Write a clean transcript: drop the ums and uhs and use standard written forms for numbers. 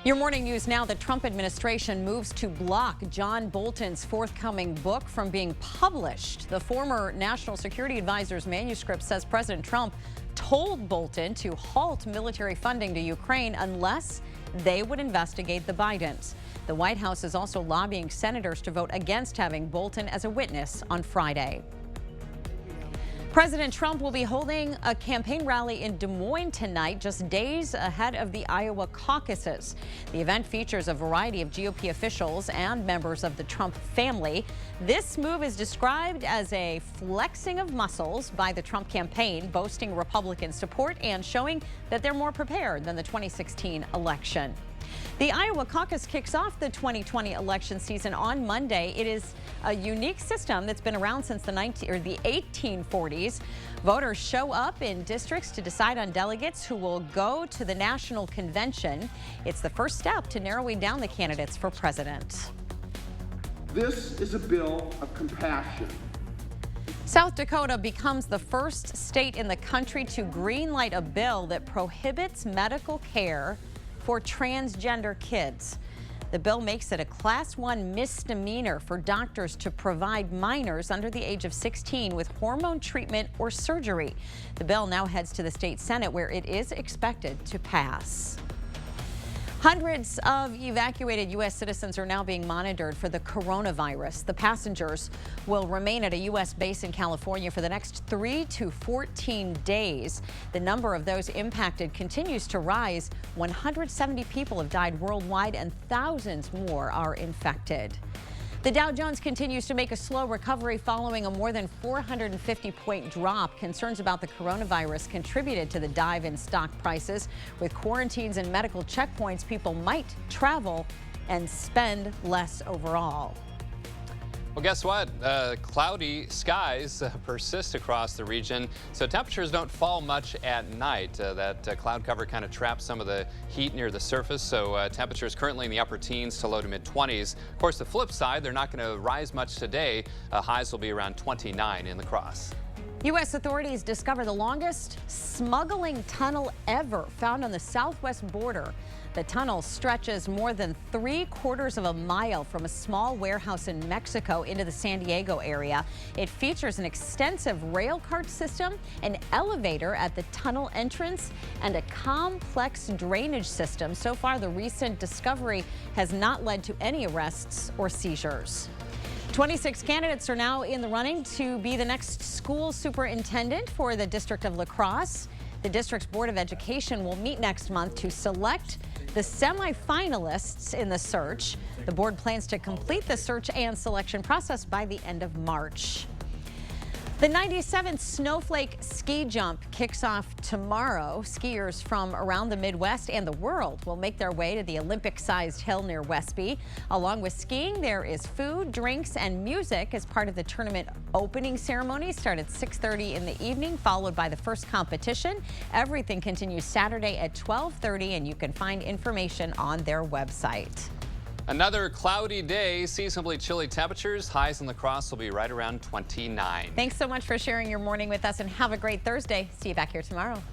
Your morning news now. The Trump administration moves to block John Bolton's forthcoming book from being published. The former National Security Advisor's manuscript says President Trump told Bolton to halt military funding to Ukraine unless they would investigate the Bidens. The White House is also lobbying senators to vote against having Bolton as a witness on Friday. President Trump will be holding a campaign rally in Des Moines tonight, just days ahead of the Iowa caucuses. The event features a variety of GOP officials and members of the Trump family. This move is described as a flexing of muscles by the Trump campaign, boasting Republican support and showing that they're more prepared than the 2016 election. The Iowa caucus kicks off the 2020 election season on Monday. It is a unique system that's been around since the 1840s. Voters show up in districts to decide on delegates who will go to the national convention. It's the first step to narrowing down the candidates for president. This is a bill of compassion. South Dakota becomes the first state in the country to greenlight a bill that prohibits medical care for transgender kids. The bill makes it a Class 1 misdemeanor for doctors to provide minors under the age of 16 with hormone treatment or surgery. The bill now heads to the state Senate, where it is expected to pass. Hundreds of evacuated U.S. citizens are now being monitored for the coronavirus. The passengers will remain at a U.S. base in California for the next 3 to 14 days. The number of those impacted continues to rise. 170 people have died worldwide and thousands more are infected. The Dow Jones continues to make a slow recovery following a more than 450-point drop. Concerns about the coronavirus contributed to the dive in stock prices. With quarantines and medical checkpoints, people might travel and spend less overall. Well, guess what? Cloudy skies persist across the region, so temperatures don't fall much at night. That cloud cover kind of traps some of the heat near the surface, so temperatures currently in the upper teens to low to mid 20s. Of course, the flip side, they're not going to rise much today. Highs will be around 29 in La Crosse. U.S. authorities discover the longest smuggling tunnel ever found on the southwest border. The tunnel stretches more than 3/4 of a mile from a small warehouse in Mexico into the San Diego area. It features an extensive rail cart system, an elevator at the tunnel entrance, and a complex drainage system. So far, the recent discovery has not led to any arrests or seizures. 26 candidates are now in the running to be the next school superintendent for the District of La Crosse. The district's Board of Education will meet next month to select the semifinalists in the search. The board plans to complete the search and selection process by the end of March. The 97th Snowflake Ski Jump kicks off tomorrow. Skiers from around the Midwest and the world will make their way to the Olympic-sized hill near Westby. Along with skiing, there is food, drinks, and music as part of the tournament opening ceremony. Start at 6:30 in the evening, followed by the first competition. Everything continues Saturday at 12:30, and you can find information on their website. Another cloudy day, seasonably chilly temperatures. Highs in La Crosse will be right around 29. Thanks so much for sharing your morning with us, and have a great Thursday. See you back here tomorrow.